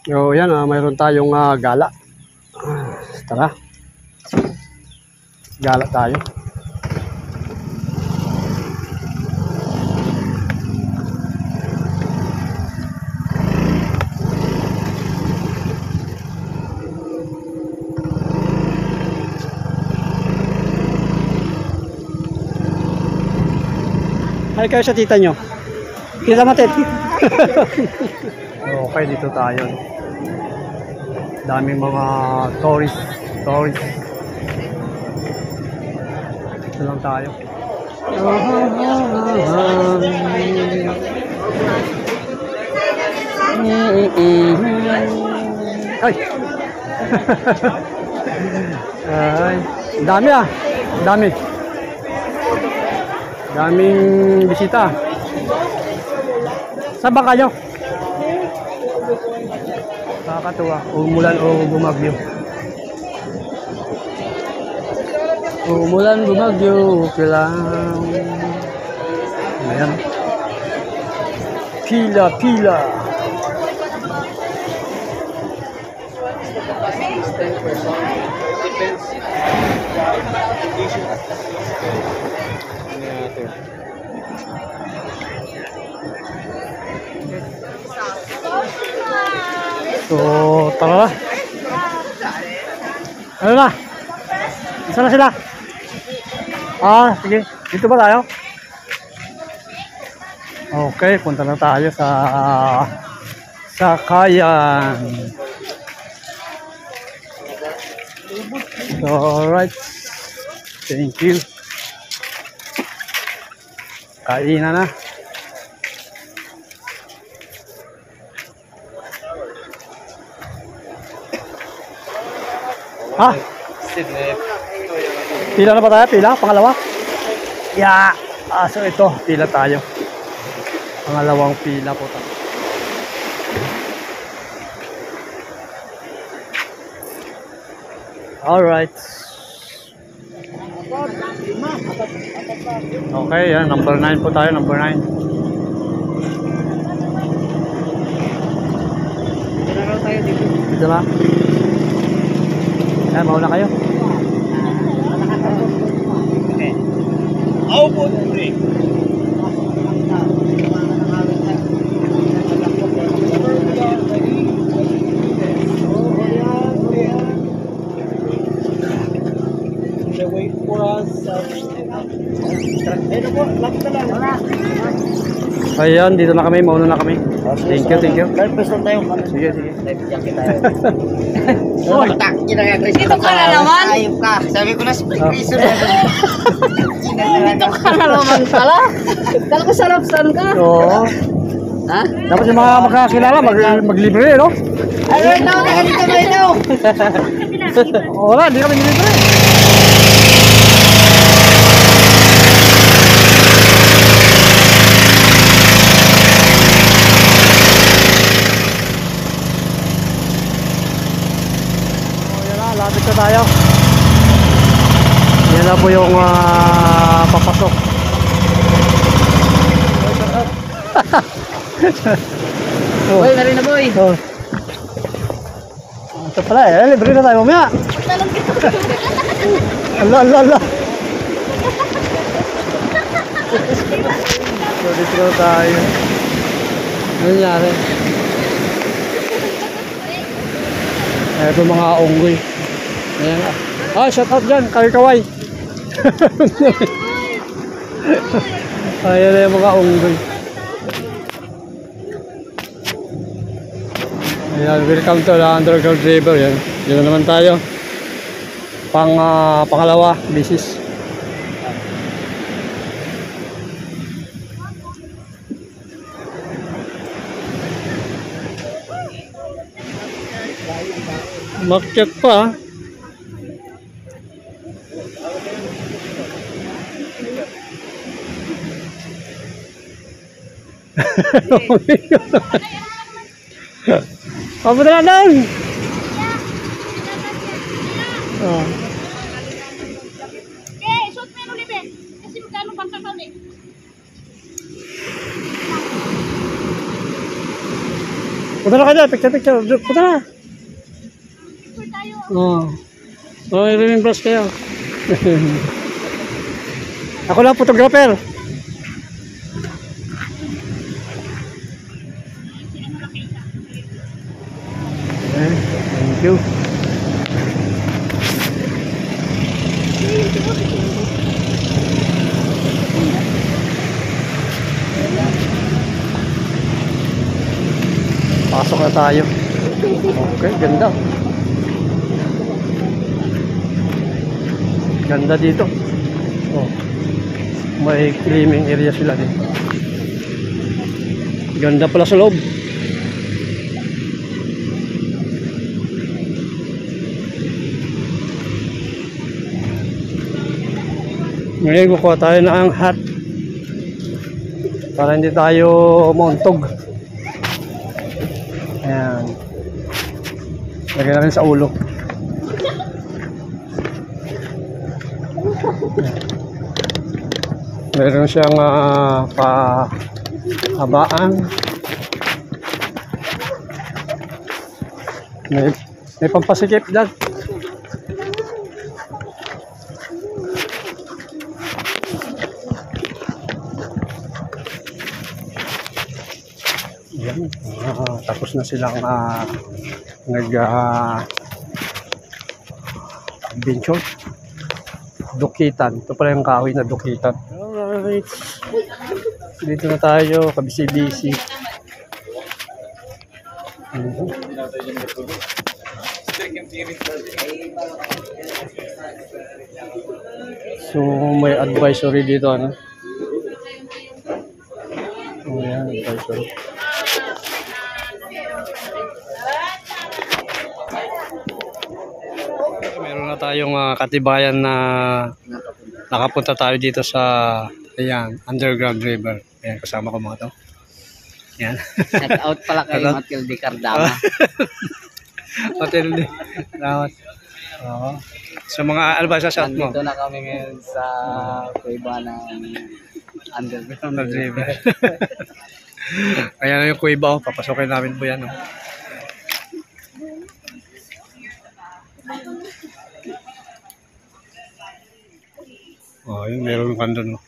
So yan, mayroon tayong gala. Tara. Gala tayo. Hay kayo sa tita nyo. Tita Matet. Okay, dito tayo. Daming mga tourist. Dito lang tayo. Ay. Ay, dami dami. Daming bisita. Saan ba kayo? Nakakatuwa. Umulan o bumagyo. Umulan, bumagyo. Okay lang. Ayan. Pila. So, tara na. Ano na? Isa na sila? Sige. Dito ba tayo? Okay, punta na tayo sa Sakayan. So, alright. Thank you. Kainan na. Pila na ba tayo? Pila? Pangalawa? Yeah! So ito, pila tayo. Pangalawang pila po tayo. Alright. Okay, yan. Number 9 po tayo. Number 9. Dito na. Ayan, mauna kayo. Opo, pre. Wait for us. Ayan, dito na kami. Mauna na kami. Thank you. Sige. Dito ka na naman? Sabi ko na si Priso. Dito ka na naman pala? Kala ko sarap-san ka. Oo. Ha? Dapat yung mga makakilala, maglibre, no? Ay, ito, nakalito ba ito? Wala, hindi kami nilibre. Lapit na tayo. Yan na po yung papasok. Boy, nari na boy. Ito pala libre na tayo mamaya. Allah. So dito na tayo. Ano nangyari? Ito mga unggoy. Ayan. Shout out dyan, kaway. Ayan na yung mga unggoy. Ayan, welcome to the Underground River. Yan. Dito naman tayo. Pangalawa, bisis. Makyat pa. Papunta na lang. Shoot mo yung libe. Kasi magkano bang kakali? Punta na ka dyan, picture. Punta na. Picture tayo. Oh, i-remembers kayo. Ako lang, photographer. Okay, thank you. Pasok na tayo. Okay, ganda. Ganda dito. Oh. May cleaning area sila dito. Ganda pala sa loob. Ngayon kukuha tayo ng hat para hindi tayo mauntog. Ayan. Lagyan natin sa ulo. Meron siyang pahabaan. May pampasikip dyan. Yan. Tapos na silang adventure. Dukitan. Ito pala yung kahoy na dukitan. Alright. Dito na tayo. Kabisi-bisi. So may advisory dito, ano? Oh, yan, advisory. Meron na tayong katibayan na nakapunta tayo dito sa ayan, underground river. Ayan, kasama ko mga to. Yan. Shout out pala kay Matilde Cardama. Matilde. Salamat. Oo. Sa mga albasa shout mo. Nandito na kami ngayon sa kuiba ng underground river. Ayan na yung kuiba. Papasokin namin po yan. Oh. Oh, yun, meron yung kandun. No?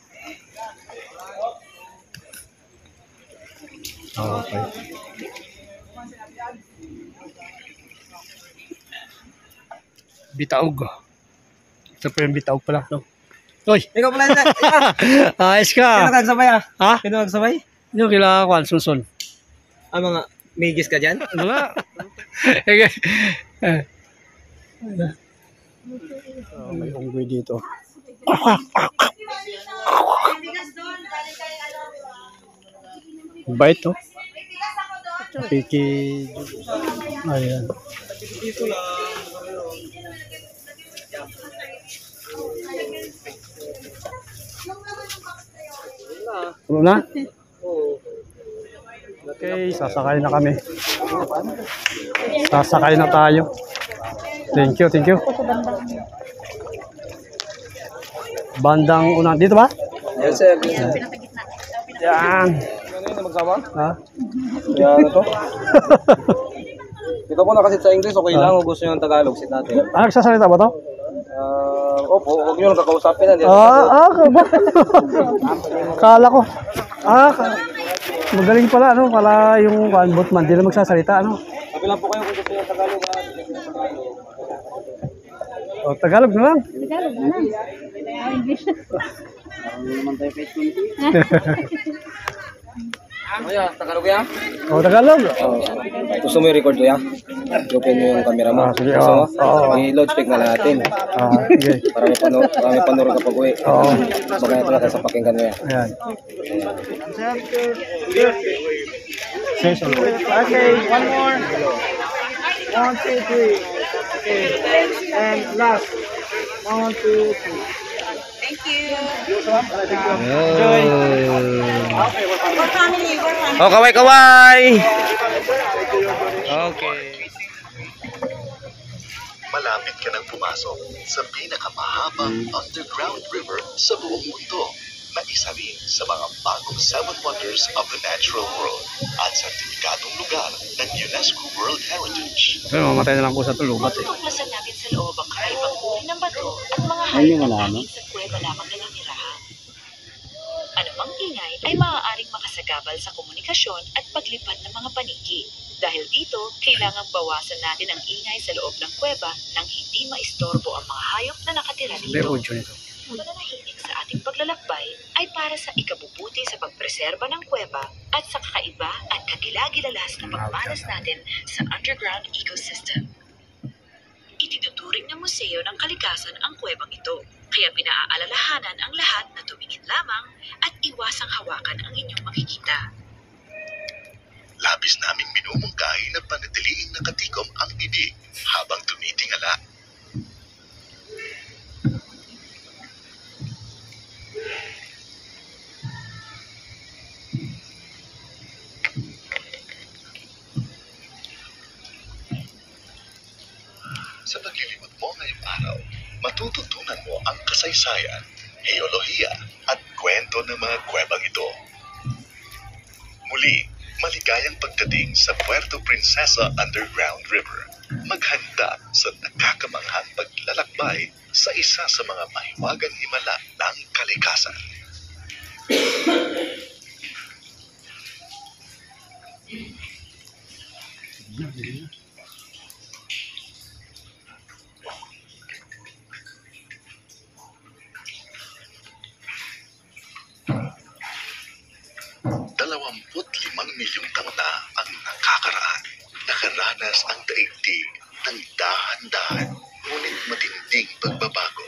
Okay. Bitaog. Ito pa yung bitaog pala. No? Uy! Ikaw pala yun. Ayos ka! Kino nagsabay ah? Ha? Kino nagsabay? Yung kailangan ko, Sunsun. Mga may gis ka dyan? Wala. May unggoy dito. Bait to. Piki. Ayan. Ano na? Okay, sasakay na kami. Sasakay na tayo. Thank you, thank you. Bandang unang. Dito ba? Yes, sir. Yan. Ano yun, magsama? Ha? Yan, ito. Dito po nakasit sa English, okay lang. Kung gusto nyo ng Tagalog, sit natin. Ah, nagsasalita ba to? Opo, huwag nyo nang kakausapin na. Kala ko. Magaling pala, ano? Pala yung botman, di na magsasalita, ano? Sabi lang po kayo kung gusto nyo ng Tagalog. O, Tagalog na lang. Tagalog na lang. English. Ano yan, Tagalog yan? O, Tagalog. Gusto mo i-record ko yan? Open mo yung camera mo. Sige, Gusto mo? oo. I-load speak na natin. Sige. Para may panuro kapag uwi. Oo. Bagay ito natin sa pakinggan mo yan. Ayan. Okay, one more. 1, 2, 3. Okay. And last. 1, 2, 3. Oh, kaway-kaway! Okay. Malapit ka nang pumasok sa pinakamahabang underground river sa buong mundo. na isa rin sa mga bagong 7 Wonders of the Natural World at sertipikadong lugar ng UNESCO World Heritage. Pero mamatay na lang po sa tulubat eh. Tutuklasan natin sa loob ang kakaibang uri ng bato at mga Ano hayop yung na wala, tanging sa kuweba lamang naninirahan. Anumang ingay ay maaaring makasagabal sa komunikasyon at paglipad ng mga paniki. Dahil dito, kailangang bawasan natin ang ingay sa loob ng kuweba nang hindi maistorbo ang mga hayop na nakatira May dito. audio nito. Pananahimik sa ating paglalakbay ay para sa ikabubuti sa pagpreserba ng kuweba at sa kakaiba at kagilagilalas na pagmalas natin sa underground ecosystem. Itinuturing ng Museo ng Kalikasan ang kuwebang ito, kaya pinaaalalahanan ang lahat na tumingin lamang at iwasang hawakan ang inyong makikita. Labis naming minumungkahi na panatiliing nakatikom ang bibig habang tumitingala. Sa paglilibot mo ngayong araw, matututunan mo ang kasaysayan, geolohiya at kwento ng mga kuwebang ito. Muli, maligayang pagdating sa Puerto Princesa Underground River. Maghanda sa nakakamanghang paglalakbay sa isa sa mga mahiwagang himala ng kalikasan. Milyong taon na ang nakakaraan. Nakaranas ang daigdig ng dahan-dahan, ngunit matinding pagbabago.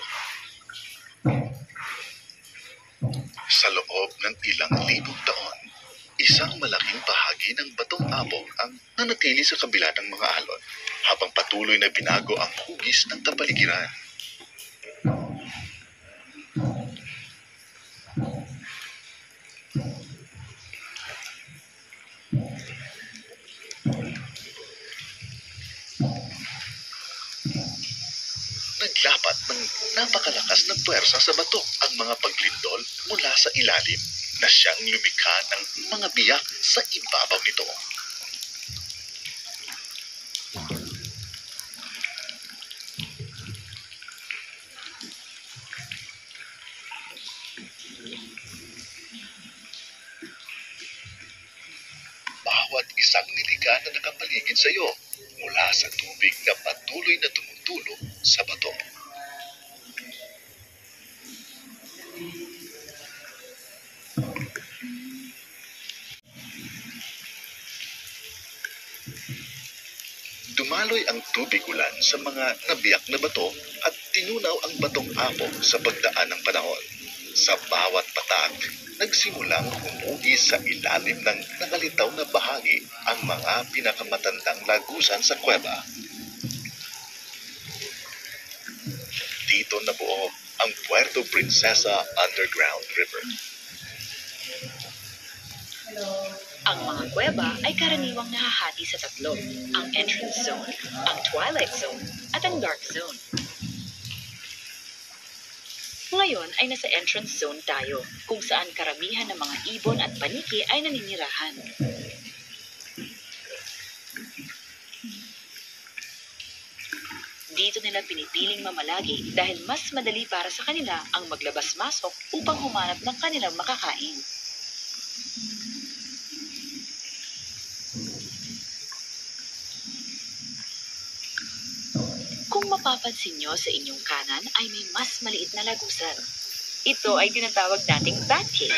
Sa loob ng ilang libong taon, isang malaking bahagi ng batong abog ang nanatili sa kabila ng mga alon, habang patuloy na binago ang hugis ng kapaligiran. Naglapat ng napakalakas na puwersa sa bato ang mga paglindol mula sa ilalim na siyang lumikha ng mga biyak sa ibabaw nito. Bawat isang nilikha na nakapaligid sa iyo mula sa tubig na patuloy na tumutulo sa bato. Dumaloy ang tubig ulan sa mga nabiyak na bato at tinunaw ang batong apog sa pagdaan ng panahon. Sa bawat patak, nagsimulang umugi sa ilalim ng nakalitaw na bahagi ang mga pinakamatandang lagusan sa kuweba. Dito nabuo ang Puerto Princesa Underground River. Ang mga kuweba ay karaniwang nahahati sa tatlo, ang entrance zone, ang twilight zone, at ang dark zone. Ngayon ay nasa entrance zone tayo, kung saan karamihan ng mga ibon at paniki ay naninirahan. Dito nila pinipiling mamalagi dahil mas madali para sa kanila ang maglabas-masok upang humanap ng kanilang makakain. Kung mapapansin nyo sa inyong kanan ay may mas maliit na lagusan. Ito ay tinatawag nating bat cave.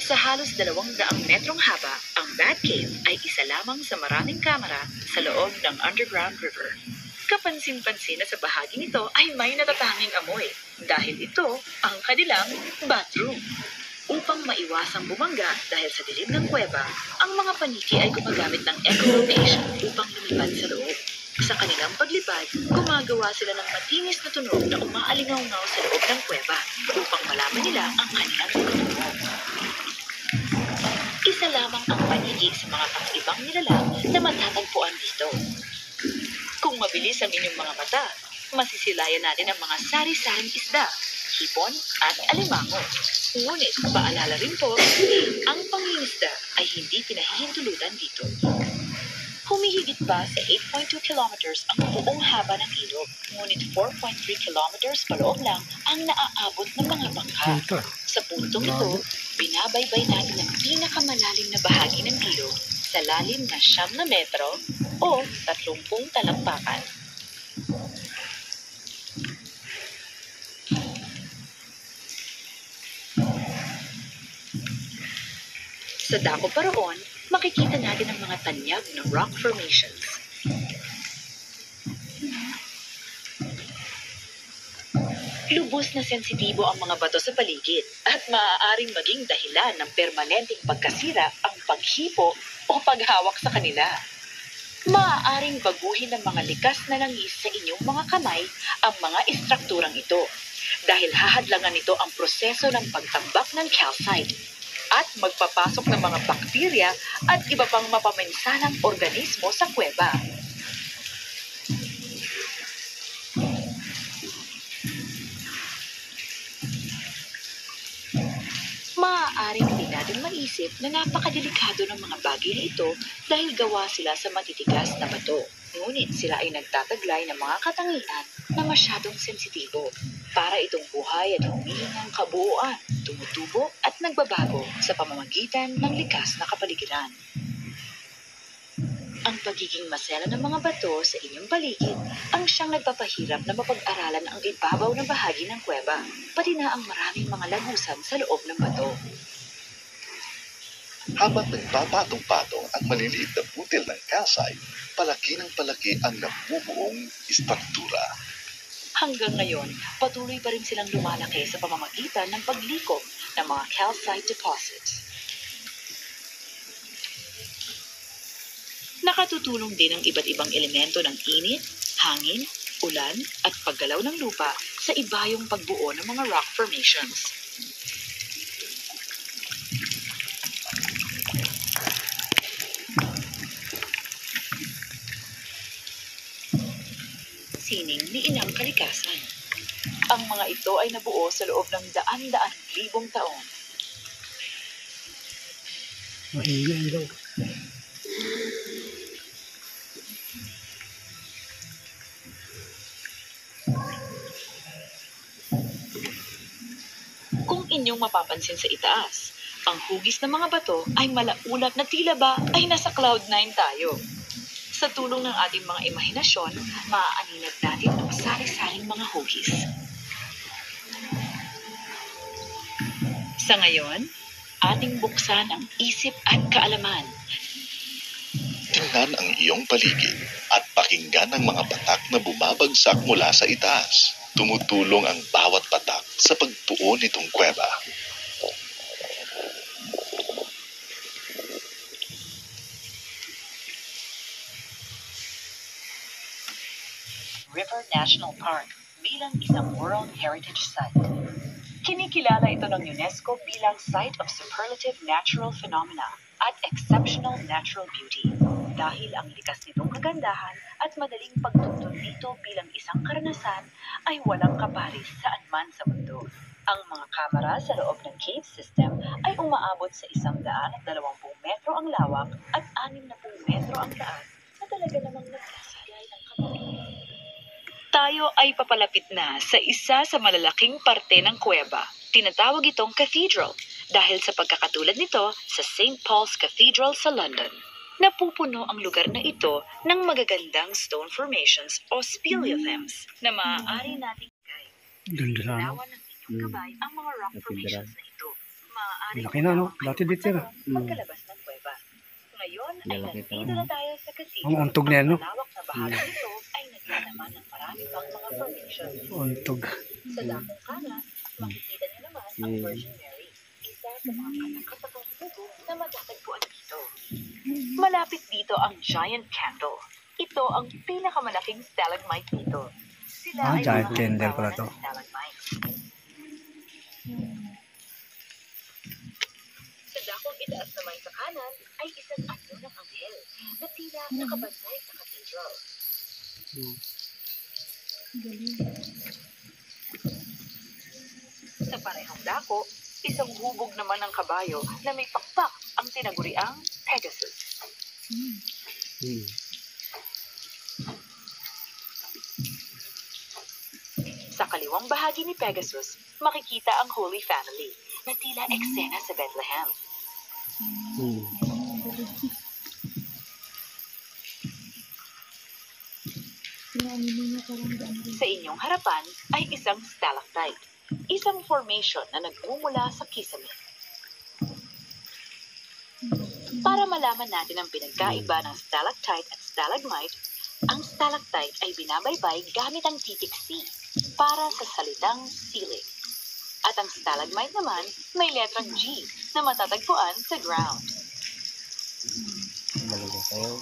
Sa halos 200 metrong haba, ang bat cave ay isa lamang sa maraming kamera sa loob ng underground river. Kapansin-pansin na sa bahagi nito ay may natatanging amoy dahil ito ang kanilang bathroom. Upang maiwasang bumangga dahil sa dilim ng kuweba, ang mga paniki ay gumagamit ng echolocation upang lumipad sa loob. Sa kanilang paglipad, gumagawa sila ng matinis na tunog na umaalingaw-ngaw sa loob ng kuweba upang malaman nila ang kanilang pagtutungo. Isa lamang ang paniki sa mga pang-ibang nilalang na matatagpuan dito. Kung kung mabilis ang inyong mga mata, masisilayan natin ang mga sari-saring isda, hipon at alimango. Ngunit paalala rin po, ang pangingisda ay hindi pinahihintulutan dito. Humihigit pa sa 8.2 kilometers ang buong haba ng ilog, ngunit 4.3 kilometers paloob lang ang naaabot ng mga bangka. Ito. Sa puntong ito, binabaybay natin ang pinakamalalim na bahagi ng ilog sa lalim na 9 na metro o 30 talampakan. Sa dako pa roon, makikita natin ang mga tanyag ng rock formations. Lubos na sensitibo ang mga bato sa paligid at maaaring maging dahilan ng permanenteng pagkasira ang paghipo o paghawak sa kanila. Maaaring baguhin ng mga likas na langis sa inyong mga kamay ang mga istrukturang ito dahil hahadlangan nito ang proseso ng pagtambak ng calcite at magpapasok ng mga bakterya at iba pang mapaminsanang organismo sa kuweba. Maaaring hindi natin maisip na napakadelikado ng mga bagay na ito dahil gawa sila sa matitigas na bato. Ngunit sila ay nagtataglay ng mga katangian na masyadong sensitibo. Para itong buhay at humihingang kabuuan, tumutubo at nagbabago sa pamamagitan ng likas na kapaligiran. Ang pagiging masela ng mga bato sa inyong paligid ang siyang nagpapahirap na mapag-aralan ang ibabaw na bahagi ng kuweba, pati na ang maraming mga lagusan sa loob ng bato. Habang nagpapatong-patong ang maliliit na butil ng calcite, palaki ng palaki ang nabubuong istruktura. Hanggang ngayon, patuloy pa rin silang lumalaki sa pamamagitan ng paglikom ng mga calcite deposits. Nakatutulong din ang iba't ibang elemento ng init, hangin, ulan at paggalaw ng lupa sa ibayong pagbuo ng mga rock formations. Sining ni ilang kalikasan. Ang mga ito ay nabuo sa loob ng daan-daan libong taon. Mahiya ilaw. Kung inyong mapapansin sa itaas, ang hugis ng mga bato ay malaulat na tila ba ay nasa Cloud9 tayo. Sa tulong ng ating mga imahinasyon, maaaninag natin ang sari-saring mga hugis. Sa ngayon, ating buksan ang isip at kaalaman. Tingnan ang iyong paligid at pakinggan ang mga patak na bumabagsak mula sa itaas. Tumutulong ang bawat patak sa pagbuo nitong kuweba. River National Park bilang isang World Heritage Site. Kinikilala ito ng UNESCO bilang Site of Superlative Natural Phenomena at Exceptional Natural Beauty dahil ang likas nitong kagandahan at madaling pagtuntun dito bilang isang karanasan ay walang kaparis saan man sa mundo. Ang mga kamera sa loob ng cave system ay umaabot sa 120 metro ang lawak at 60 metro ang taas na talaga namang nagsasagay ng kapatid. Tayo ay papalapit na sa isa sa malalaking parte ng kuweba. Tinatawag itong cathedral dahil sa pagkakatulad nito sa St. Paul's Cathedral sa London. Napupuno ang lugar na ito ng magagandang stone formations o speleothems na maaari nating gay. Ganda na, no? Larawan ng inyong kabay ang mga rock formations na ito. Maaari Laki na, no? Dati dito yan, pagkalabas ng kuweba. Ngayon ay nandito na tayo sa cathedral. Ang untog na yan, no? Ang malawak na bahagi nito ay naglalaman ng marami pang mga formations. Untog. Sa dakong kanan, makikita niyo naman ang Virgin Mary, isa sa mga katakatakang pugo na matatagpuan dito. Malapit dito ang giant candle. Ito ang pinakamalaking stalagmite dito. Sila ay Giant mga candle halimbawa pala ng to. stalagmites. Sa dakong itaas naman sa kanan ay isang anyo ng anghel na tila nakabantay sa cathedral. Sa parehong dako, isang hubog naman ng kabayo na may pakpak ang tinaguriang Pegasus. Sa kaliwang bahagi ni Pegasus, makikita ang Holy Family na tila eksena sa Bethlehem. Sa inyong harapan ay isang stalactite, isang formation na nagmumula sa kisame. Para malaman natin ang pinagkaiba ng stalactite at stalagmite, ang stalactite ay binabaybay gamit ang titik C para sa salitang ceiling. At ang stalagmite naman may letrang G na matatagpuan sa ground. Balikan sa'yo.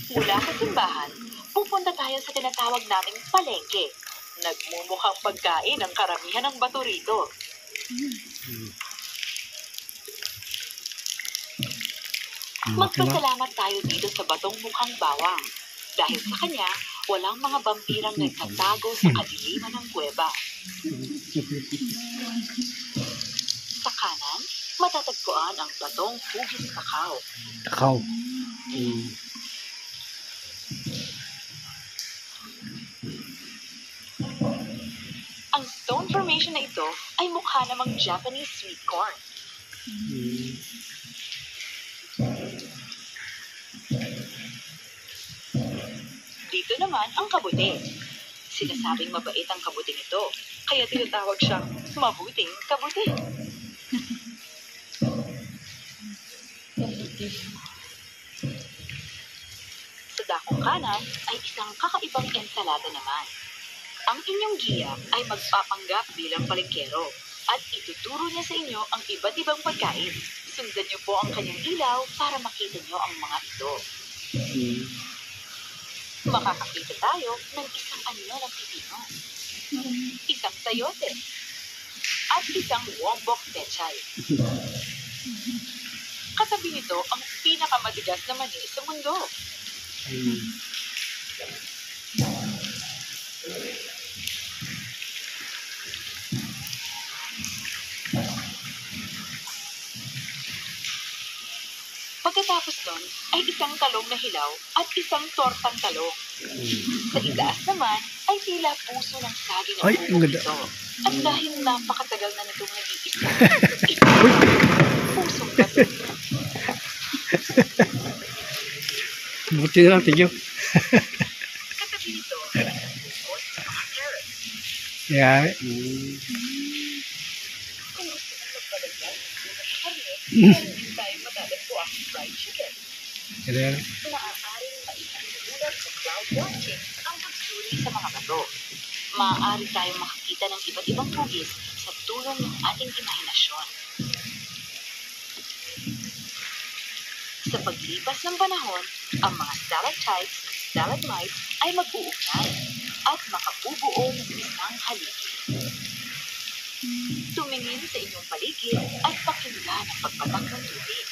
Mula sa simbahan, pupunta tayo sa tinatawag naming palengke. Nagmumukhang pagkain ang karamihan ng bato rito. Magpasalamat tayo dito sa batong mukhang bawang. Dahil sa kanya, walang mga vampirang nagtatago sa kadiliman ng kuweba. Sa kanan, matatagpuan ang batong hugis kakao. Kakao. Ang stone formation na ito ay mukha namang Japanese sweet corn. Dito naman ang kabuti. Sinasabing mabait ang kabuting ito, kaya tinatawag siyang mabuting kabuti. Sa dakong kanan ay isang kakaibang ensalada naman. Ang inyong giya ay magpapanggap bilang palengkero at ituturo niya sa inyo ang iba't ibang pagkain. Sundan niyo po ang kanyang ilaw para makita niyo ang mga ito. Makakakita tayo ng isang anyo ng pipino, isang sayote, at isang wombok pechay. Katabi nito ang pinakamatigas na mani sa mundo. Pagkatapos nun ay isang talong na hilaw at isang tortang talong. Sa itaas naman ay tila puso ng saging Ay, ang ang bubog ganda. nito. At dahil napakatagal na nitong nag-iisa, ito pusong bato. Buti na lang, tigyo. Katabi nito ay bukod sa mga carrots. Yeah. Kung gusto mong magpadagdag dito sa karne, meron din tayong matatagpo ang fried chicken. Kaya, Maaaring maitutulad sa cloud watching ang pagsuri sa mga bato. Maaari tayong makakita ng iba't ibang hugis sa tulong ng ating imahinasyon. Sa paglipas ng panahon, ang mga stalactites at stalagmites ay mag-uugnay at makabubuo ng isang haligi. Tumingin sa inyong paligid at pakinggan ang pagpatak ng tubig.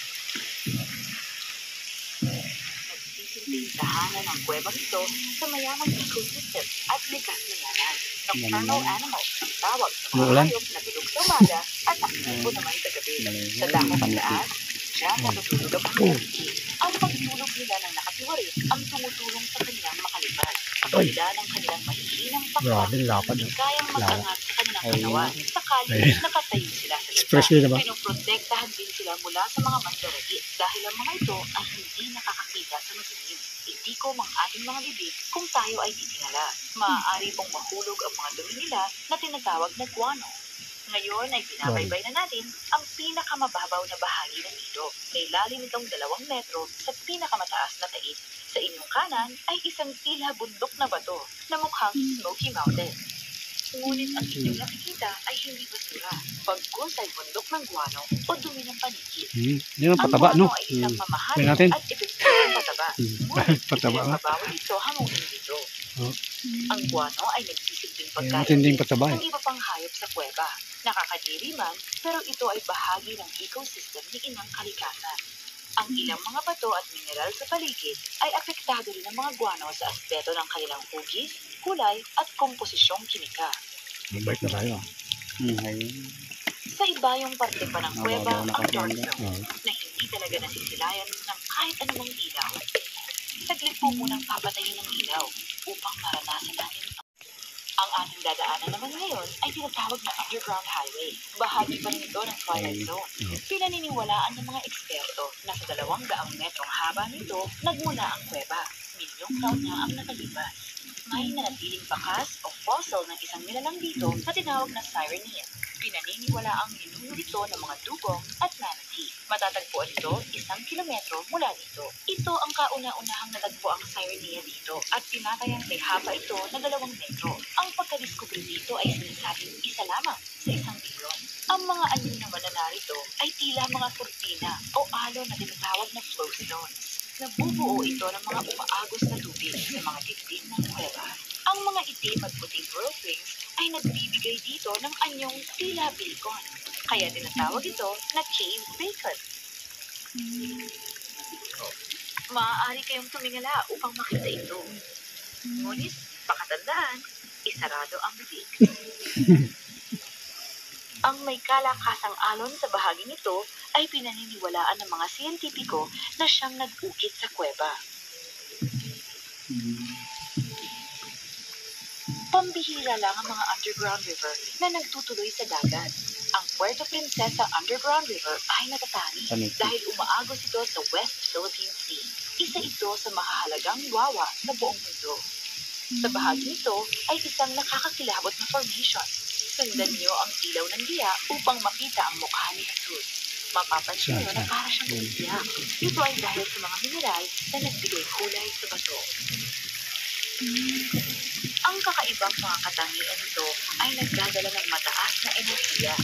Nagsisilbing tahanan ng kuwebang ito sa mayamang ecosystem at likas na yanan. Nocturnal animals ang tawag sa mga Umuulan? hayop na tulog sa umaga at aktibo naman sa gabi. Sa dakong pagtaas, diyan natutulog ang mga higi. Ang pagtulog nila ng nakatiwari ang tumutulong sa kanilang makalipad. Kabila ng kanilang mahihinang pakpak, grabe, lapad. hindi kayang mag-angat sa kanilang katawan. Sakali Ayun. nakatayo sila sa Express nila ba? Pinoprotektahan din sila mula sa mga mandaragit dahil ang mga ito ay hindi nakakakita sa madilim. Itiko ang ating mga bibig kung tayo ay titingala. Maaari pong mahulog ang mga dumi nila na tinatawag na guano. Ngayon ay binabaybay na natin ang pinakamababaw na bahagi ng ilog. May lalim itong 2 metro sa pinakamataas na taid. Sa inyong kanan ay isang tila bundok na bato na mukhang Smoky Mountain. Ngunit ang inyong nakikita ay hindi basura. Bagkus ay bundok ng guano o dumi ng paligid. Yan ang pataba, Ang no? guano ay isang mamahali Tingnan natin. at epektibong pataba. Ngunit Pataba nga. bawal ito hanguin dito. Oh. Ang guano ay nagsisilbing Yan, pagkain matinding pataba ng iba pang hayop sa kuweba. Nakakadiri man, pero ito ay bahagi ng ecosystem ni inang kalikasan. Ang ilang mga bato at mineral sa paligid ay apektado rin ng mga guano sa aspeto ng kanilang hugis, kulay at komposisyong kimika. Balik na tayo. Sa ibayong parte pa ng kuweba ang dark zone Oh. na hindi talaga nasisilayan ng kahit anumang ilaw. Saglit po munang papatayin ng ilaw upang maranasan natin ang ating dadaanan naman ngayon ay tinatawag na underground highway. Bahagi pa rin ito ng Twilight Zone. Pinaniniwalaan ng mga eksperto na sa 200 metrong haba nito nagmula ang kuweba. Milyong taon na ang nakalipas. May nanatiling bakas o fossil ng isang nilalang dito na tinawag na Sirenia. Pinaniniwala ang ninuno ito ng mga dugong at manatee. Matatagpuan ito 1 kilometro mula dito. Ito ang kauna-unahang natagpo ang Sirenia dito at tinatayang may haba ito na 2 metro. Ang pagkadiskubre dito ay sinasabing isa lamang sa 1 bilyon. Ang mga anyo naman na narito ay tila mga kurtina o alon na tinatawag na flowstones. Nabubuo ito ng mga umaagos na tubig sa mga dibdib ng kuweba. Ang mga itim at puting whirlwings ay nagbibigay dito ng anyong tila bacon. Kaya tinatawag ito na cave bacon. Maaari kayong tumingala upang makita ito. Ngunit, pakatandaan, isarado ang bibig. Ang may kalakasang alon sa bahaging ito ay pinaniniwalaan ng mga siyentipiko na siyang nag-ukit sa kuweba. Pambihira lang ang mga underground river na nagtutuloy sa dagat. Ang Puerto Princesa Underground River ay natatani dahil umaagos ito sa West Philippine Sea. Isa ito sa mahahalagang wawa sa buong mundo. Sa bahagi nito ay isang nakakakilabot na formation. Sundan niyo ang ilaw ng diya upang makita ang mukha ni Jesus. Mapapansin niyo na para siyang iiyak. Ito ay dahil sa mga mineral na nagbigay kulay sa bato. Ang kakaibang mga katangian nito ay nagdadala ng mataas na enerhiya.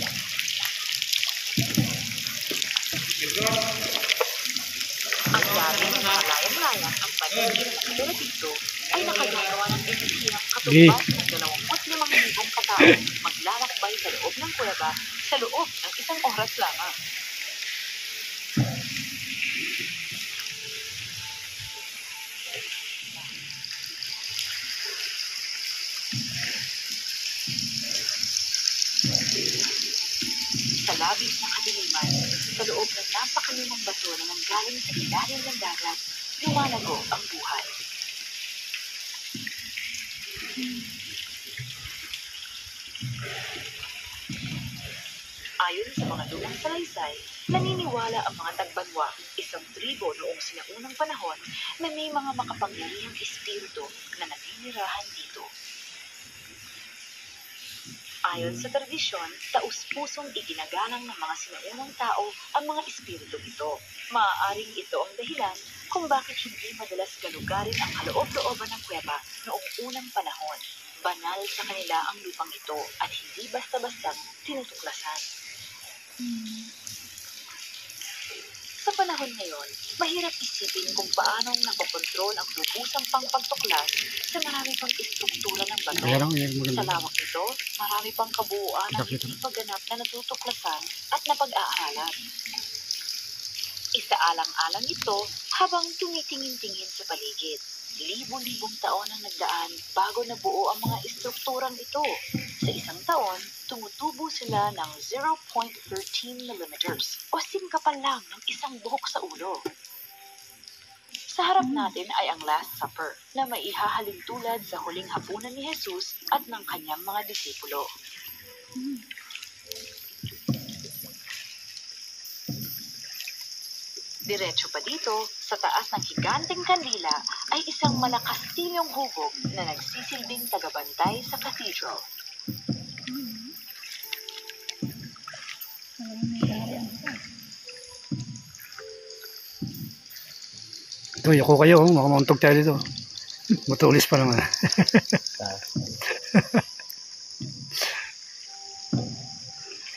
Ang dami ng mga layang-layang ang paligid ng katulad dito ay nakagagawa ng enerhiyang katumbas ng 25,000 katao maglalakbay sa loob ng kuweba sa loob ng 1 oras lamang. Sa labis ng kadiliman, sa loob ng napakalimang bato na nanggaling sa ilalim ng dagat, lumalago ang buhay. Ayon sa mga lumang salaysay, naniniwala ang mga Tagbanwa, isang tribo noong sinaunang panahon na may mga makapangyarihang espiritu na naninirahan dito. Ayon sa tradisyon, taus-pusong iginagalang ng mga sinaunang tao ang mga espiritu ito. Maaaring ito ang dahilan kung bakit hindi madalas galugarin ang kaloob-looban ng kuweba noong unang panahon. Banal sa kanila ang lupang ito at hindi basta-basta tinutuklasan. Sa panahon ngayon, mahirap isipin kung paanong nakokontrol ang lubusang pangpagtuklas sa marami pang istruktura ng bato. Sa lawak nito, marami pang kabuuan ang hindi pagganap na natutuklasan at napag-aaralan. Isaalang-alang ito habang tumitingin-tingin sa paligid. Libo-libong taon ang nagdaan bago nabuo ang mga istrukturang ito. Sa 1 taon, tumutubo sila ng 0.13 millimeters o singkapan lang ng isang buhok sa ulo. Sa harap natin ay ang Last Supper na may ihahalin tulad sa huling hapunan ni Jesus at ng kanyang mga disipulo. Diretso pa dito, sa taas ng higanteng kandila ay isang malakastilyong hubog na nagsisilbing tagabantay sa cathedral. Ito, yako kayo. Makamauntog tayo dito. Matulis pa naman.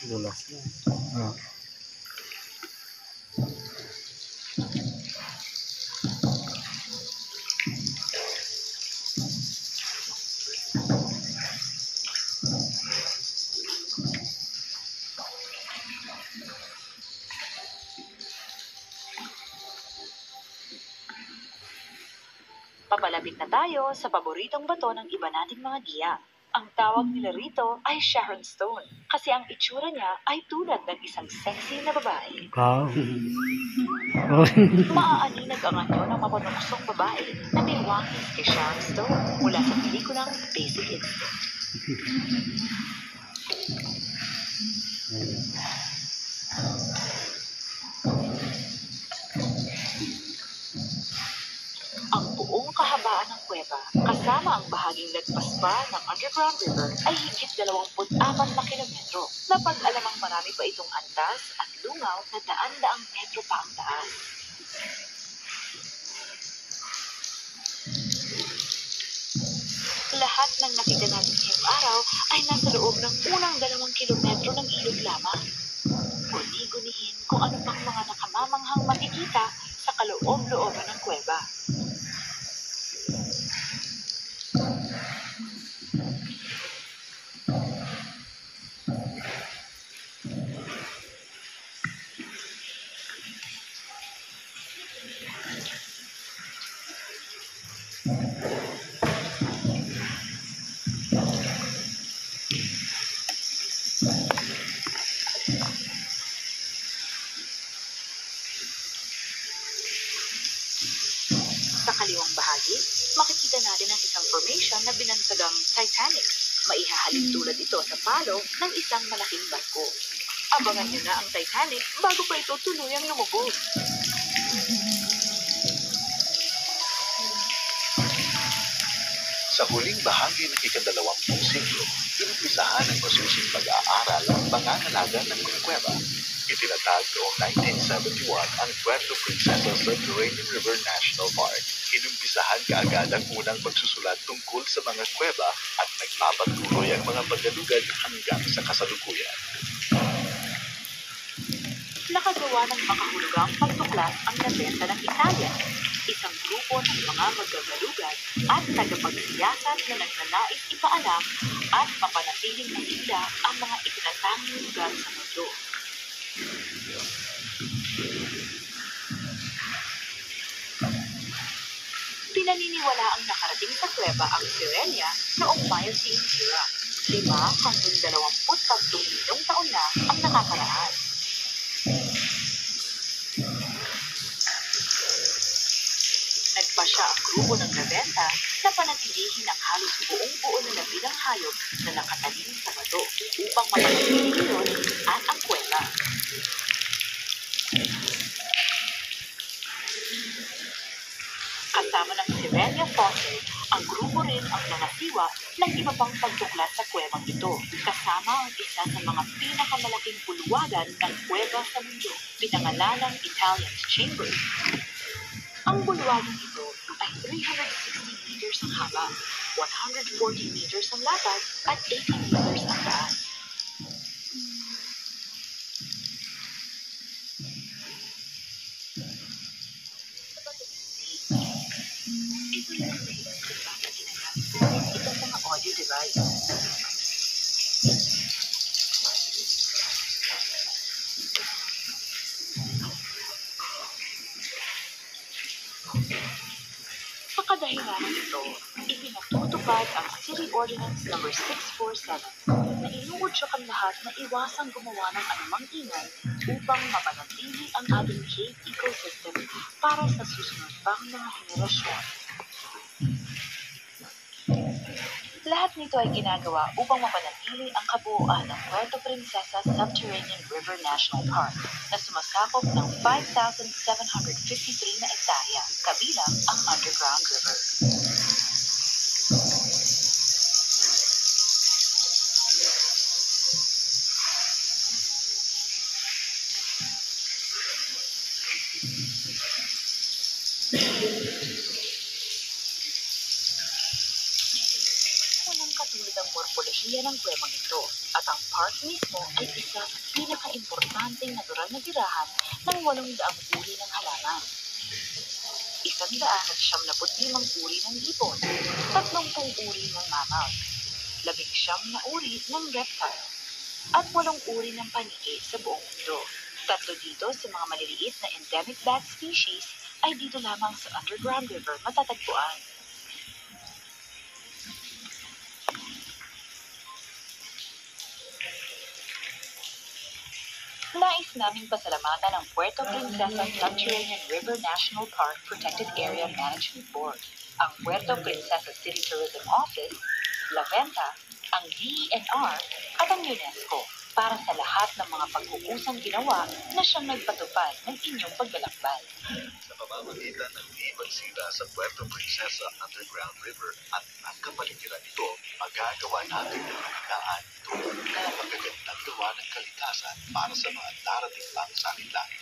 Dulas na. Oh. Malapit na tayo sa paboritong bato ng iba nating mga giya. Ang tawag nila rito ay Sharon Stone kasi ang itsura niya ay tulad ng isang sexy na babae. Wow. Maaaninag ang anyo ng mapanuksong babae na may wangis kay Sharon Stone mula sa pelikulang Basic Instinct. Ang buong kahabaan ng kuweba, kasama ang bahaging lagpas pa ng underground river ay higit 24 na kilometro. Napag-alamang marami pa itong antas at lungaw na daan-daang metro pa ang taas. Lahat ng nakita natin ngayong araw ay nasa loob ng unang 2 kilometro ng ilog lamang. Guni-gunihin kung ano pang mga nakamamanghang makikita sa kaloob-looban ng kuweba. Sa kaliwang bahagi, makikita natin ang isang formation na binansagang Titanic. Maihahalin tulad ito sa palo ng isang malaking barko. Abangan nyo na ang Titanic bago pa ito tuluyang lumubog. Sa huling bahagi ng ika-20 siglo, inumpisahan ang masusing pag-aaral ang pangangalaga ng mga kuweba. Itinatag noong 1971 ang Puerto Princesa Subterranean River National Park. Inumpisahan kaagad ang unang pagsusulat tungkol sa mga kuweba at nagpapatuloy ang mga paggalugad hanggang sa kasalukuyan. Nakagawa ng makahulugang pagtuklas ang nabenta ng Italia, isang grupo ng mga magagalugad at tagapagsiyasat na nagnanais ipaalam at mapanatiling nahila ang mga itinatanging lugar sa mundo. Pinaniniwala ang nakarating sa kuweba ang Sirenia noong Miocene era. 5 hanggang 23 milyong taon na ang nakakaraan. Nagpasya ang grupo ng 90 na panatilihin ang halos buong-buo na nabilang hayop na nakatanim sa bato upang mapanatili iyon at ang kuweba. Kasama ng Sirenia fossil, ang grupo rin ang nangasiwa ng iba pang pagtuklas sa kuwebang ito, kasama ang isa sa mga pinakamalaking bulwagan ng kuweba sa mundo, pinangalalang Italian's Chamber. Ang bulwagan ito ay 360 meters ang haba, 140 meters ang lapad, at 80 meters ang taas. Ito rin ang dahilan kung bakit ginagamit natin itong mga audio device. Sa kadahilanan ito, ipinatutupad ang City Ordinance No. 647 na inuudyok ang lahat na iwasang gumawa ng anumang ingay upang mapanatili ang ating cave ecosystem para sa susunod pang mga henerasyon. Lahat nito ay ginagawa upang mapanatili ang kabuuan ng Puerto Princesa Subterranean River National Park na sumasakop ng 5,753 na ektarya, kabilang ang underground river. Walang katulad ang morpolohiya ng kuwebang ito at ang park mismo ay isa sa pinaka-importanteng natural na tirahan ng 800 uri ng halaman. 175 uri ng ibon, 30 uri ng mammal, 19 na uri ng reptile, at 8 uri ng paniki sa buong mundo. 3 dito sa mga maliliit na endemic bat species ay dito lamang sa underground river matatagpuan. Nais naming pasalamatan ang Puerto Princesa Subterranean River National Park Protected Area Management Board, ang Puerto Princesa City Tourism Office, La Venta, ang DENR at ang UNESCO para sa lahat ng mga pagkukusang ginawa na siyang nagpatupad ng inyong paglalakbay. Sa pamamagitan ng Ibansida sa Puerto Princesa Underground River at ang kapaligiran nito, magagawa natin ang pagdaan ito na magagandang gawa ng kalikasan para sa mga darating pang sakit-langit.